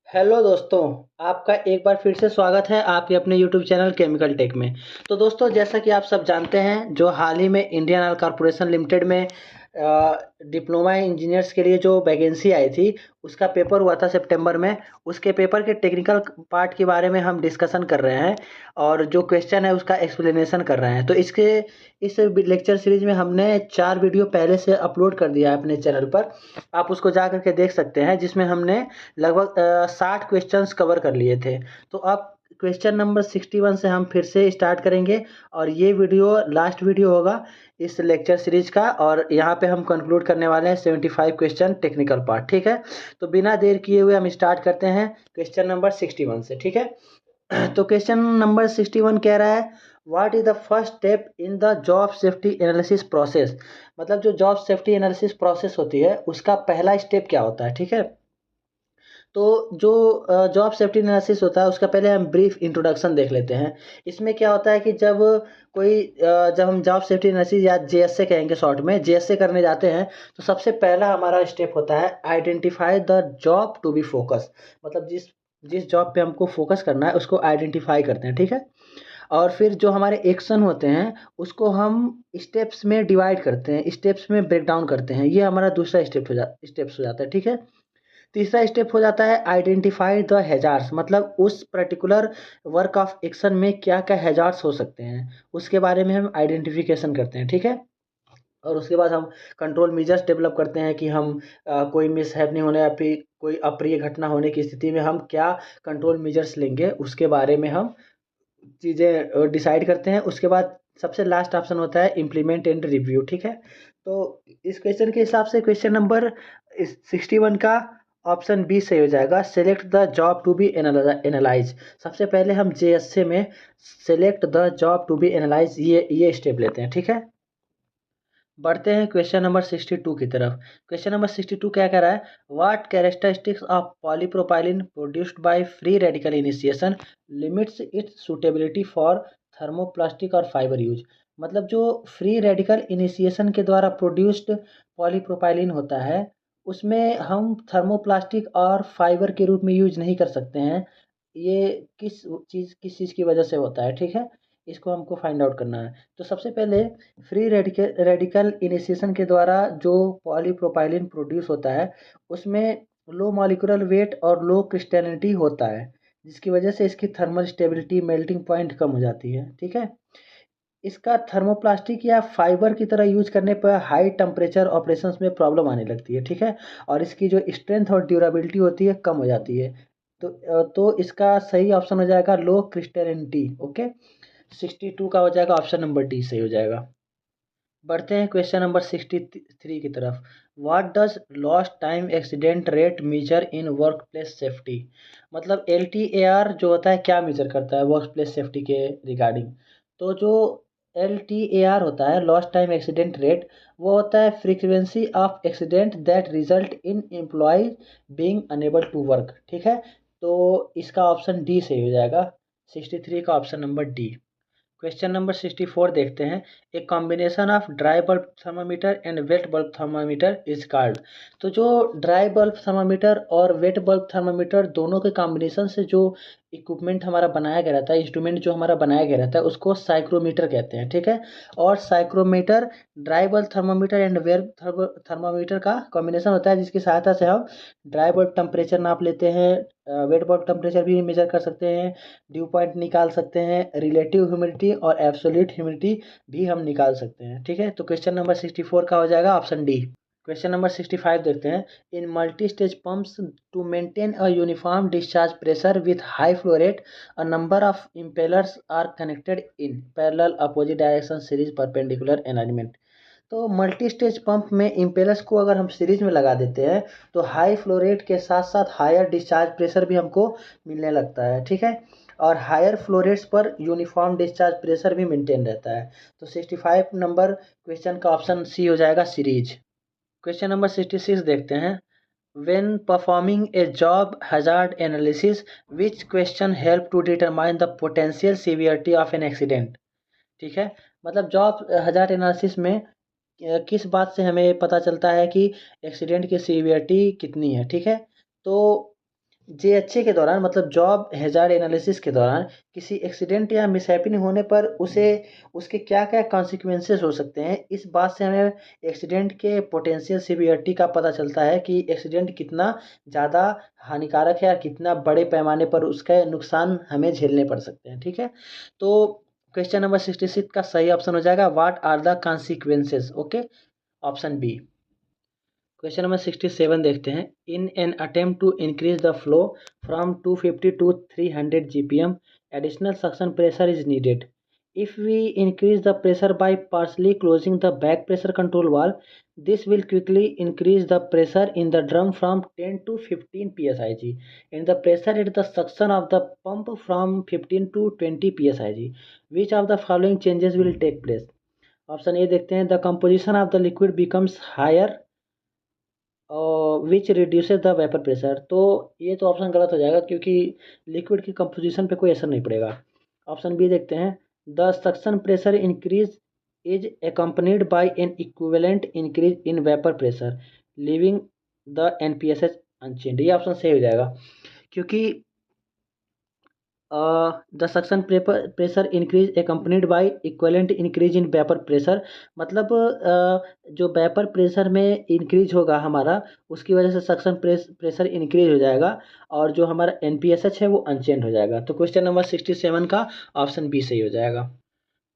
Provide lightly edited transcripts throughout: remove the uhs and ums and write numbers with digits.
Hello दोस्तों, आपका एक बार फिर से स्वागत है आपके अपने यूट्यूब चैनल केमिकल टेक में। तो दोस्तों, जैसा कि आप सब जानते हैं, जो हाल ही में इंडियन ऑयल कॉर्पोरेशन लिमिटेड में डिप्लोमा इंजीनियर्स के लिए जो वैकेंसी आई थी, उसका पेपर हुआ था सितंबर में। उसके पेपर के टेक्निकल पार्ट के बारे में हम डिस्कशन कर रहे हैं और जो क्वेश्चन है उसका एक्सप्लेनेशन कर रहे हैं। तो इस लेक्चर सीरीज में हमने 4 वीडियो पहले से अपलोड कर दिया है अपने चैनल पर। आप उसको जा कर के देख सकते हैं, जिसमें हमने लगभग 60 क्वेश्चंस कवर कर लिए थे। तो अब क्वेश्चन नंबर 61 से हम फिर से स्टार्ट करेंगे और ये वीडियो लास्ट वीडियो होगा इस लेक्चर सीरीज का, और यहाँ पे हम कंक्लूड करने वाले हैं 75 क्वेश्चन टेक्निकल पार्ट। ठीक है, तो बिना देर किए हुए हम स्टार्ट करते हैं क्वेश्चन नंबर 61 से। ठीक है, तो क्वेश्चन नंबर 61 कह रहा है, what is the first step in the job safety analysis process. मतलब जो जॉब सेफ्टी एनालिसिस प्रोसेस होती है उसका पहला स्टेप क्या होता है। ठीक है, तो जो जॉब सेफ्टी एनालिसिस होता है उसका पहले हम ब्रीफ इंट्रोडक्शन देख लेते हैं। इसमें क्या होता है कि जब हम जॉब सेफ्टी एनालिसिस या जेएसए कहेंगे शॉर्ट में, जेएसए करने जाते हैं, तो सबसे पहला हमारा स्टेप होता है identify the job to be focus. मतलब जिस जिस जॉब पे हमको फोकस करना है उसको आइडेंटिफाई करते हैं। ठीक है, और फिर जो हमारे एक्शन होते हैं उसको हम स्टेप्स में डिवाइड करते हैं, स्टेप्स में ब्रेक डाउन करते हैं। ये हमारा दूसरा स्टेप्स हो जाता है। ठीक है, तीसरा स्टेप हो जाता है आइडेंटिफाई द हैजार्ड्स। मतलब उस पर्टिकुलर वर्क ऑफ एक्शन में क्या क्या हैजार्ड्स हो सकते हैं, उसके बारे में हम आइडेंटिफिकेशन करते हैं। ठीक है, और उसके बाद हम कंट्रोल मेजर्स डेवलप करते हैं कि हम कोई मिसहैप नहीं होने या फिर कोई अप्रिय घटना होने की स्थिति में हम क्या कंट्रोल मेजर्स लेंगे, उसके बारे में हम चीज़ें डिसाइड करते हैं। उसके बाद सबसे लास्ट ऑप्शन होता है इम्प्लीमेंट एंड रिव्यू। ठीक है, तो इस क्वेश्चन के हिसाब से क्वेश्चन नंबर 61 का ऑप्शन बी सही हो जाएगा, select the job to be analyze. सबसे पहले हम जेएसए में select the job to be analyze ये स्टेप लेते हैं। ठीक है, बढ़ते हैं क्वेश्चन नंबर 62 की तरफ। क्वेश्चन नंबर 62 क्या कह रहा है, what characteristics of polypropylene produced by free radical initiation limits it's suitability for thermoplastic और फाइबर यूज। मतलब जो फ्री रेडिकल इनिशिएशन के द्वारा प्रोड्यूस्ड पॉलीप्रोपाइलिन होता है उसमें हम थर्मोप्लास्टिक और फाइबर के रूप में यूज नहीं कर सकते हैं। ये किस चीज़ की वजह से होता है। ठीक है, इसको हमको फाइंड आउट करना है। तो सबसे पहले फ्री रेडिकल इनिशिएशन के द्वारा जो पॉलीप्रोपाइलिन प्रोड्यूस होता है उसमें लो मॉलिक्यूलर वेट और लो क्रिस्टलिनिटी होता है, जिसकी वजह से इसकी थर्मल स्टेबिलिटी मेल्टिंग पॉइंट कम हो जाती है। ठीक है, इसका थर्मोप्लास्टिक या फाइबर की तरह यूज करने पर हाई टेम्परेचर ऑपरेशंस में प्रॉब्लम आने लगती है। ठीक है, और इसकी जो स्ट्रेंथ और ड्यूरेबिलिटी होती है कम हो जाती है। तो इसका सही ऑप्शन हो जाएगा लो क्रिस्टलिनिटी। ओके, 62 का हो जाएगा ऑप्शन नंबर डी सही हो जाएगा। बढ़ते हैं क्वेश्चन नंबर 63 की तरफ। What does lost time accident rate measure in work place safety. मतलब LTAR जो होता है क्या मेजर करता है वर्क प्लेस सेफ्टी के रिगार्डिंग। तो जो LTAR होता है लॉस्ट टाइम एक्सीडेंट रेट, वो होता है frequency of accident that result in employ being unable to work. ठीक है, तो इसका ऑप्शन डी सही हो जाएगा, 63 का option number D. Question number 64 देखते हैं, a combination of dry bulb thermometer and wet bulb thermometer is called. तो जो ड्राई बल्ब थर्मामीटर और वेट बल्ब थर्मामीटर दोनों के कॉम्बिनेशन से जो इक्विपमेंट हमारा बनाया गया रहता है, इंस्ट्रूमेंट जो हमारा बनाया गया रहता है, उसको साइक्रोमीटर कहते हैं। ठीक है, और psychrometer dry bulb thermometer and wet thermometer का कॉम्बिनेशन होता है, जिसकी सहायता से हम ड्राई बल्ब टेम्परेचर नाप लेते हैं, वेट बल्ब टेम्परेचर भी मेजर कर सकते हैं, ड्यू पॉइंट निकाल सकते हैं, रिलेटिव ह्यूमिडिटी और एब्सोल्यूट ह्यूमिडिटी भी हम निकाल सकते हैं। ठीक है, तो क्वेश्चन नंबर 64 का हो जाएगा ऑप्शन डी। क्वेश्चन नंबर 65 देखते हैं, in multi stage pumps to maintain a uniform discharge pressure with high flow rate a number of impellers are connected in parallel opposite direction series perpendicular alignment. तो multi stage pump में impellers को अगर हम series में लगा देते हैं तो हाई फ्लो रेट के साथ साथ हायर डिस्चार्ज प्रेशर भी हमको मिलने लगता है। ठीक है, और हायर फ्लो रेट्स पर यूनिफॉर्म डिस्चार्ज प्रेशर भी मेंटेन रहता है। तो 65 नंबर क्वेश्चन का ऑप्शन सी हो जाएगा सीरीज। क्वेश्चन नंबर 66 देखते हैं, when performing a job hazard analysis which question help to determine the potential severity of an accident। ठीक है, मतलब जॉब हजार्ड एनालिसिस में किस बात से हमें पता चलता है कि एक्सीडेंट की सीवियरिटी कितनी है। ठीक है, तो जेएचए के दौरान मतलब जॉब हैजार्ड एनालिसिस के दौरान किसी एक्सीडेंट या मिसहैपनिंग होने पर उसे उसके क्या-क्या कॉन्सिक्वेंसेस हो सकते हैं, इस बात से हमें एक्सीडेंट के पोटेंशियल सीवियरिटी का पता चलता है कि एक्सीडेंट कितना ज़्यादा हानिकारक है या कितना बड़े पैमाने पर उसके नुकसान हमें झेलने पड़ सकते हैं, ठीक है? तो क्वेश्चन नंबर 66 का सही ऑप्शन हो जाएगा what are the consequences, okay? Option B. Question number 67 देखते हैं। In an attempt to increase the flow from 250 to 300 GPM additional suction pressure is needed. If we increase the pressure by partially closing the back pressure control valve, this will quickly increase the pressure in the drum from 10 to 15 psig and the pressure at the suction of the pump from 15 to 20 psig. Which of the following changes will take place? Option A देखते हैं, the composition of the liquid becomes higher which reduces the vapour pressure. तो ये तो option गलत हो जाएगा क्योंकि liquid की कंपोजिशन पे कोई असर नहीं पड़ेगा। ऑप्शन बी देखते हैं, the suction pressure increase is accompanied by an equivalent increase in vapour pressure leaving the NPSH unchange. ये ऑप्शन सही हो जाएगा क्योंकि the suction pressure increase accompanied by equivalent increase in vapour pressure मतलब जो vapour pressure में increase होगा हमारा उसकी वजह से सक्शन प्रेशर इंक्रीज हो जाएगा और जो हमारा एनपीएसएच है वो अनचेंज हो जाएगा। तो क्वेश्चन नंबर 67 का ऑप्शन बी सही हो जाएगा।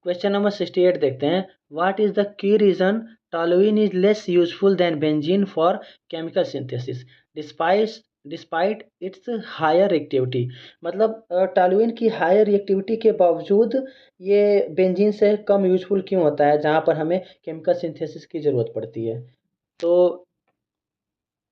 क्वेश्चन नंबर 68 देखते हैं। What is the key reason toluene is less useful than benzene for chemical synthesis despite despite its higher reactivity. मतलब टॉलुइन की हायर रिएक्टिविटी के बावजूद ये बेंजीन से कम यूजफुल क्यों होता है जहाँ पर हमें केमिकल सिंथेसिस की ज़रूरत पड़ती है। तो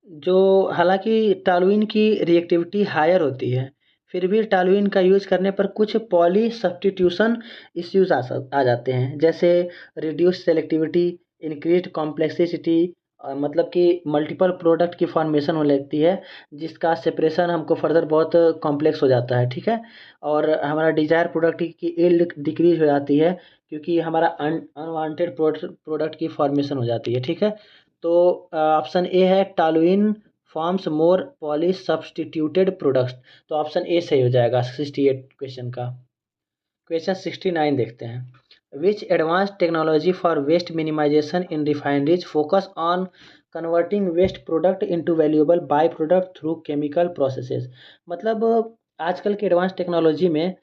जो हालांकि टॉलुइन की रिएक्टिविटी हायर होती है फिर भी टॉलुइन का यूज़ करने पर कुछ पॉली सब्स्टिट्यूशन इश्यूज आ जाते हैं जैसे रिड्यूस सेलेक्टिविटी, इंक्रीज कॉम्प्लेक्सिटी, मतलब कि मल्टीपल प्रोडक्ट की फॉर्मेशन होने लगती है जिसका सेपरेशन हमको फर्दर बहुत कॉम्प्लेक्स हो जाता है, ठीक है? और हमारा डिजायर प्रोडक्ट की यील्ड डिक्रीज हो जाती है क्योंकि हमारा अनवांटेड प्रोडक्ट की फॉर्मेशन हो जाती है, ठीक है? तो ऑप्शन ए है टॉलुइन फॉर्म्स मोर पॉली सब्स्टिट्यूटेड प्रोडक्ट्स। तो ऑप्शन ए सही हो जाएगा 68 क्वेश्चन का। क्वेश्चन 69 देखते हैं। Which advance technology for waste minimization in refineries focus on converting waste product into valuable by product through chemical processes. मतलब आजकल के एडवांस टेक्नोलॉजी में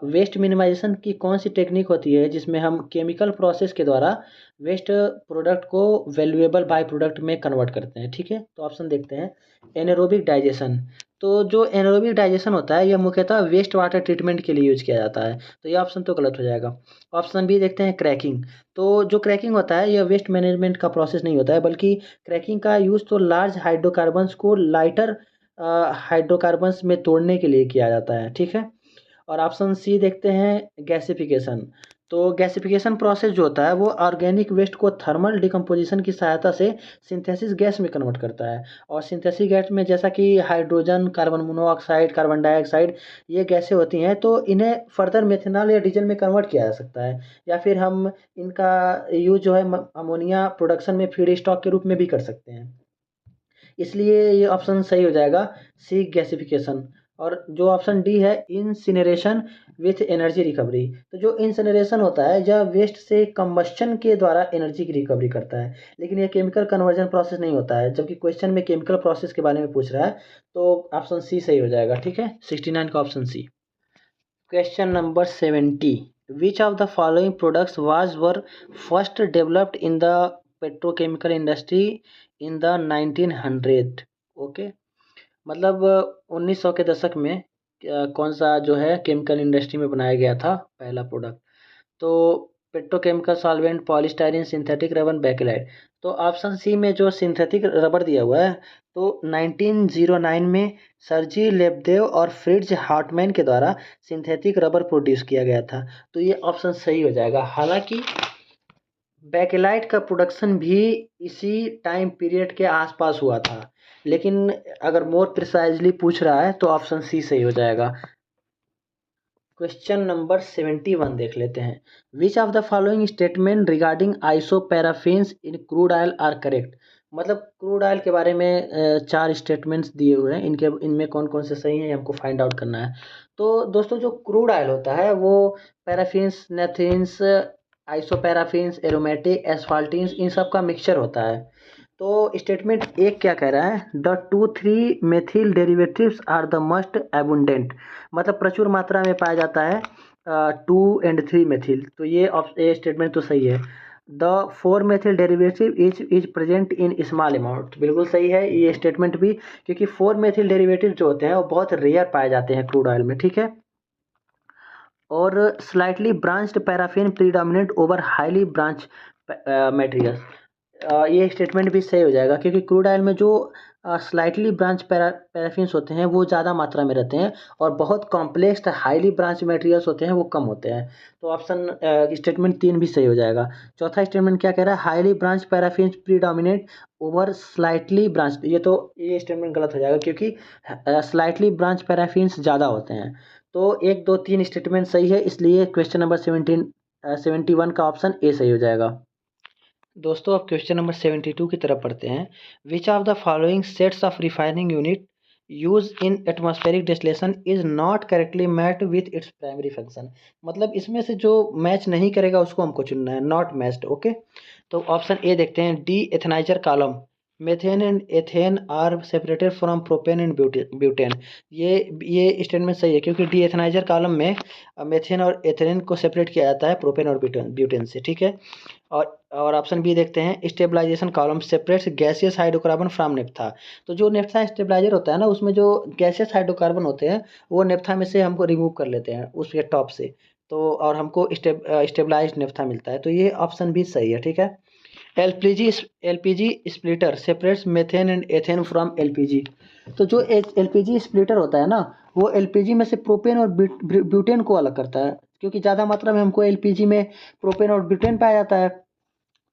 वेस्ट मिनिमाइजेशन की कौन सी टेक्निक होती है जिसमें हम केमिकल प्रोसेस के द्वारा वेस्ट प्रोडक्ट को वैल्यूएबल बाय प्रोडक्ट में कन्वर्ट करते हैं, ठीक है? तो ऑप्शन देखते हैं, एनारोबिक डाइजेशन। तो जो एनारोबिक डाइजेशन होता है यह मुख्यतः वेस्ट वाटर ट्रीटमेंट के लिए यूज किया जाता है, तो ये ऑप्शन तो गलत हो जाएगा। ऑप्शन बी देखते हैं, क्रैकिंग। तो जो क्रैकिंग होता है यह वेस्ट मैनेजमेंट का प्रोसेस नहीं होता है बल्कि क्रैकिंग का यूज़ तो लार्ज हाइड्रोकार्बन्स को लाइटर हाइड्रोकार्बन्स में तोड़ने के लिए किया जाता है, ठीक है? और ऑप्शन सी देखते हैं, गैसिफिकेशन। तो गैसिफिकेशन प्रोसेस जो होता है वो ऑर्गेनिक वेस्ट को थर्मल डिकम्पोजिशन की सहायता से सिंथेसिस गैस में कन्वर्ट करता है और सिंथेसिस गैस में जैसा कि hydrogen, carbon monoxide, carbon dioxide ये गैसें होती हैं तो इन्हें फर्दर मेथनॉल या डीजल में कन्वर्ट किया जा सकता है या फिर हम इनका यूज जो है अमोनिया प्रोडक्शन में फीड स्टॉक के रूप में भी कर सकते हैं। इसलिए ये ऑप्शन सही हो जाएगा, सी गैसिफिकेशन। और जो ऑप्शन डी है, इंसिनरेशन विथ एनर्जी रिकवरी। तो जो इंसिनरेशन होता है यह वेस्ट से कंबस्शन के द्वारा एनर्जी की रिकवरी करता है लेकिन ये केमिकल कन्वर्जन प्रोसेस नहीं होता है जबकि क्वेश्चन में केमिकल प्रोसेस के बारे में पूछ रहा है तो ऑप्शन सी सही हो जाएगा, ठीक है? 69 का option C. Question number 70। Which of the following products were first developed in the petrochemical industry in the 1900? Okay, मतलब 1900 के दशक में कौन सा जो है केमिकल इंडस्ट्री में बनाया गया था पहला प्रोडक्ट? तो petrochemical solvent, polystyrene, synthetic rubber, bakelite. तो ऑप्शन सी में जो सिंथेटिक रबर दिया हुआ है तो 1909 में सर्जी लेबदेव और फ्रिट्ज हार्टमैन के द्वारा सिंथेटिक रबर प्रोड्यूस किया गया था, तो ये ऑप्शन सही हो जाएगा। हालांकि बेकेलाइट का प्रोडक्शन भी इसी टाइम पीरियड के आसपास हुआ था लेकिन अगर मोर प्रिसाइजली पूछ रहा है तो ऑप्शन सी सही हो जाएगा। क्वेश्चन नंबर 71 देख लेते हैं। Which of the following statement regarding isoparaffins in crude oil are correct? मतलब क्रूड ऑयल के बारे में 4 स्टेटमेंट्स दिए हुए हैं, इनमें कौन-कौन से सही हैं ये हमको फाइंड आउट करना है। तो दोस्तों जो क्रूड ऑयल होता है वो पैराफिन्स, नेफ्थीन्स, आइसोपैराफिन्स, एरोमेटिक, एस्फाल्टिन्स इन सब का मिक्सचर होता है। तो स्टेटमेंट 1 क्या कह रहा है? The 2,3 methyl derivatives are the most abundant, मतलब प्रचुर मात्रा में पाया जाता है 2 एंड 3 मेथिल। तो ये स्टेटमेंट तो सही है। The 4 methyl derivative is present in small amount, बिल्कुल सही है ये स्टेटमेंट भी, क्योंकि 4 मेथिल डेरिवेटिव जो होते हैं वो बहुत रेयर पाए जाते हैं क्रूड ऑयल में, ठीक है। और slightly branched paraffin predominate over highly branch materials, ये स्टेटमेंट भी सही हो जाएगा, क्योंकि क्रूड ऑयल में जो स्लाइटली ब्रांच पैराफिन्स होते हैं वो ज़्यादा मात्रा में रहते हैं, और बहुत कॉम्प्लेक्स हाईली ब्रांच मटेरियल्स होते हैं वो कम होते हैं। तो ऑप्शन स्टेटमेंट 3 भी सही हो जाएगा। चौथा स्टेटमेंट क्या कह रहा है? Highly branch paraffins predominate over slightly branch, ये स्टेटमेंट गलत हो जाएगा, क्योंकि स्लाइटली ब्रांच पैराफिन्स ज़्यादा होते हैं। तो 1, 2, 3 स्टेटमेंट सही है, इसलिए क्वेश्चन नंबर 71 का ऑप्शन ए सही हो जाएगा। दोस्तों अब क्वेश्चन नंबर 72 की तरफ पढ़ते हैं। Which of the following sets of refining unit use in atmospheric distillation is not correctly matched with its primary function, मतलब इसमें से जो मैच नहीं करेगा उसको हमको चुनना है, नॉट मैच्ड, ओके। तो ऑप्शन ए देखते हैं, deethaniser column, methane and ethane are separated from propane and butane. ये स्टेटमेंट सही है, क्योंकि डी एथेनाइजर कॉलम में मेथेन और एथेन को सेपरेट किया जाता है प्रोपेन और ब्यूटेन से, ठीक है। और ऑप्शन बी देखते हैं, stabilization column separates gaseous hydrocarbon from naphtha. तो जो नेफ्था स्टेबलाइजर होता है ना, उसमें जो गैसियस हाइड्रोकार्बन होते हैं वो नेफ्था में से हमको रिमूव कर लेते हैं उसके टॉप से, तो और हमको स्टेबलाइज्ड नेफ्था मिलता है। तो ये ऑप्शन भी सही है, ठीक है। LPG splitter separates methane and ethane from LPG. तो जो एलपीजी स्प्लिटर होता है ना, वो एलपीजी में से प्रोपेन और ब्यूटेन को अलग करता है, क्योंकि ज़्यादा मात्रा में हमको एलपीजी में प्रोपेन और ब्यूटेन पाया जाता है।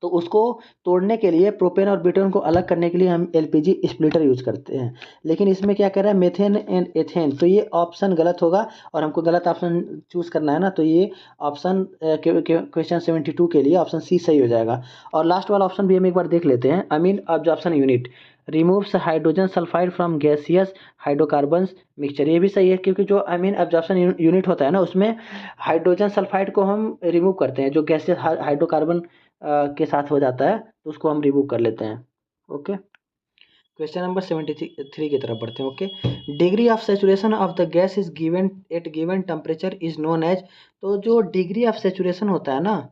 तो उसको तोड़ने के लिए, प्रोपेन और ब्यूटेन को अलग करने के लिए हम एलपीजी स्प्लिटर यूज करते हैं। लेकिन इसमें क्या कह रहा है? मेथेन एंड एथेन, तो ये ऑप्शन गलत होगा, और हमको गलत ऑप्शन चूज करना है ना, तो ये ऑप्शन क्वेश्चन 72 के लिए ऑप्शन सी सही हो जाएगा। और लास्ट वाला ऑप्शन भी हम एक बार देख लेते हैं। Amine absorption unit removes hydrogen sulphide from gaseous hydrocarbons mixture, ये भी सही है, क्योंकि जो अमीन अब्जॉर्प्शन यूनिट होता है ना, उसमें हाइड्रोजन सल्फाइड को हम रिमूव करते हैं, जो गैसियस हाइड्रोकार्बन के साथ हो जाता है, तो उसको हम रिमूव कर लेते हैं, ओके। क्वेश्चन नंबर 73 की तरफ बढ़ते हैं, okay. Degree of saturation of the gas is given at given temperature is known as. तो जो डिग्री ऑफ सेचुरेशन होता है ना,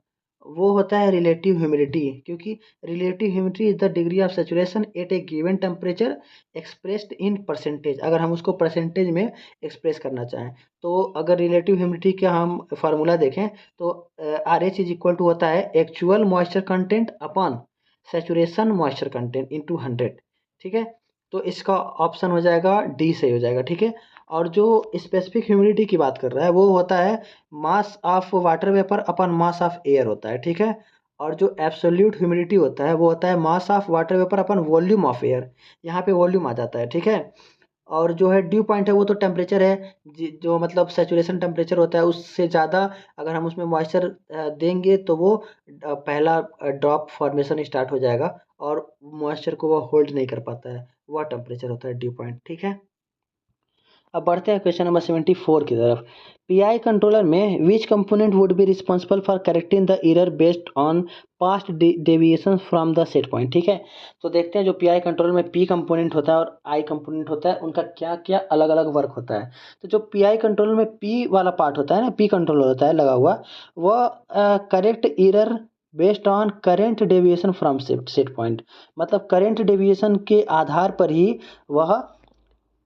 वो होता है रिलेटिव ह्यूमिडिटी, क्योंकि relative humidity is the degree of saturation at a given temperature expressed in percentage, अगर हम उसको परसेंटेज में एक्सप्रेस करना चाहें। तो अगर रिलेटिव ह्यूमिडिटी का हम फार्मूला देखें, तो R H is equal to होता है actual moisture content upon saturation moisture content into 100, ठीक है। तो इसका ऑप्शन हो जाएगा डी सही हो जाएगा, ठीक है। और जो स्पेसिफिक ह्यूमिडिटी की बात कर रहा है वो होता है mass of water vapour upon mass of air होता है, ठीक है। और जो एब्सोल्यूट ह्यूमिडिटी होता है वो होता है mass of water vapour upon volume of air, यहाँ पे वॉल्यूम आ जाता है, ठीक है। और जो है ड्यू पॉइंट है वो तो टेम्परेचर है, जो मतलब सेचुरेशन टेम्परेचर होता है उससे ज़्यादा अगर हम उसमें मॉइस्चर देंगे तो वो पहला ड्रॉप फॉर्मेशन स्टार्ट हो जाएगा, और मॉइस्चर को वो होल्ड नहीं कर पाता है, वह टेम्परेचर होता है ड्यू पॉइंट, ठीक है। अब बढ़ते हैं क्वेश्चन नंबर 74 की तरफ। पीआई कंट्रोलर में विच component would be responsible for correcting the error based on past deviation from the set point, ठीक है। तो देखते हैं जो पीआई कंट्रोलर में पी कंपोनेंट होता है और आई कंपोनेंट होता है, उनका क्या क्या अलग अलग वर्क होता है। तो जो पीआई कंट्रोलर में पी वाला पार्ट होता है ना, पी कंट्रोलर होता है लगा हुआ, वह correct error based on current deviation from set point, मतलब करेंट डेविएशन के आधार पर ही वह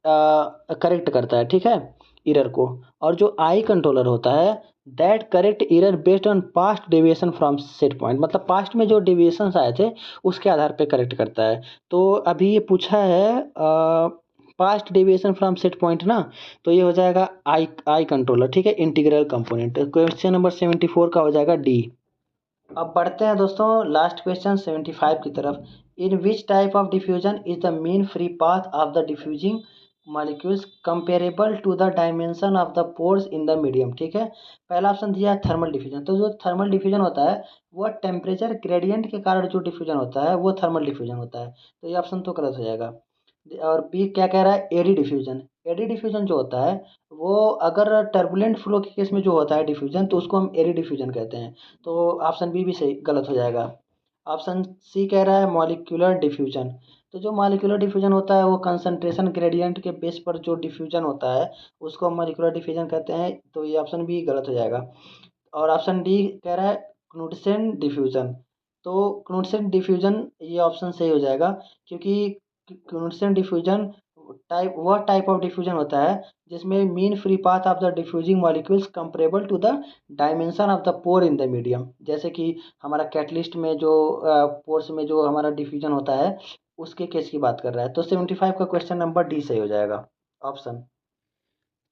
करेक्ट करता है, ठीक है, एरर को। और जो आई कंट्रोलर होता है that correct error based on past deviation from set point, मतलब पास्ट में जो डेविएशंस आए थे उसके आधार पे करेक्ट करता है। तो अभी ये पूछा है past deviation from set point ना, तो ये हो जाएगा आई कंट्रोलर, ठीक है, इंटीग्रल कंपोनेंट। क्वेश्चन नंबर 74 का हो जाएगा डी। अब बढ़ते हैं दोस्तों लास्ट क्वेश्चन 75 की तरफ। In which type of diffusion is the mean free path of the diffusing molecules comparable to the dimension of the pores in the medium. ठीक है, पहला ऑप्शन दिया है थर्मल डिफ्यूजन। तो जो थर्मल डिफ्यूजन होता है वो टेम्परेचर ग्रेडियंट के कारण जो डिफ्यूजन होता है वो थर्मल डिफ्यूजन होता है, तो ये ऑप्शन तो गलत हो जाएगा। और बी क्या कह रहा है, एडी डिफ्यूजन। एडी डिफ्यूजन जो होता है वो अगर टर्बुलेंट फ्लो के केस में जो होता है डिफ्यूजन, तो उसको हम एडी डिफ्यूजन कहते हैं, तो ऑप्शन बी भी सही गलत हो जाएगा। ऑप्शन सी कह रहा है मॉलिक्यूलर डिफ्यूजन। तो जो मॉलिक्यूलर डिफ्यूजन होता है वो कंसंट्रेशन ग्रेडियंट के बेस पर जो डिफ्यूजन होता है उसको हम मॉलिक्यूलर डिफ्यूजन कहते हैं, तो ये ऑप्शन भी गलत हो जाएगा। और ऑप्शन डी कह रहा है क्नूडसेन डिफ्यूजन। तो क्नूडसेन डिफ्यूजन ये ऑप्शन सही हो जाएगा, क्योंकि Knudsen diffusion type of diffusion होता है जिसमें mean free path of the diffusing molecules comparable to the dimension of the pore in the medium. जैसे कि हमारा कैटलिस्ट में जो पोर्स में जो हमारा डिफ्यूजन होता है उसके केस की बात कर रहा है। तो 75 का क्वेश्चन नंबर डी सही हो जाएगा ऑप्शन।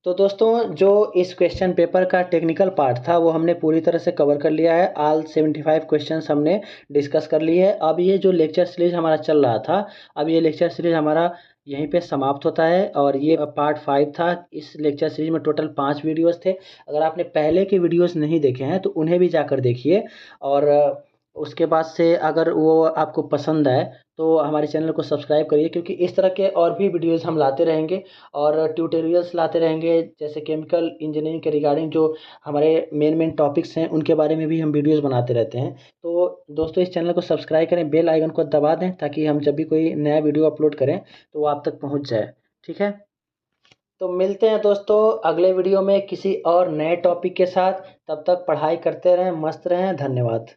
तो दोस्तों जो इस क्वेश्चन पेपर का टेक्निकल पार्ट था वो हमने पूरी तरह से कवर कर लिया है। ऑल 75 क्वेश्चंस हमने डिस्कस कर लिए है। अब ये जो लेक्चर सीरीज हमारा चल रहा था, अब ये लेक्चर सीरीज हमारा यहीं पे समाप्त होता है, और ये पार्ट 5 था। इस लेक्चर सीरीज में टोटल 5 वीडियोस थे। अगर आपने पहले के वीडियोस नहीं देखे हैं तो उन्हें भी जाकर देखिए, और उसके बाद से अगर वो आपको पसंद आए तो हमारे चैनल को सब्सक्राइब करिए, क्योंकि इस तरह के और भी वीडियोस हम लाते रहेंगे और ट्यूटोरियल्स लाते रहेंगे। जैसे केमिकल इंजीनियरिंग के रिगार्डिंग जो हमारे मेन मेन टॉपिक्स हैं उनके बारे में भी हम वीडियोस बनाते रहते हैं। तो दोस्तों इस चैनल को सब्सक्राइब करें, बेल आइकन को दबा दें, ताकि हम जब भी कोई नया वीडियो अपलोड करें तो वो आप तक पहुंच जाए। ठीक है, तो मिलते हैं दोस्तों अगले वीडियो में किसी और नए टॉपिक के साथ। तब तक पढ़ाई करते रहें, मस्त रहें। धन्यवाद।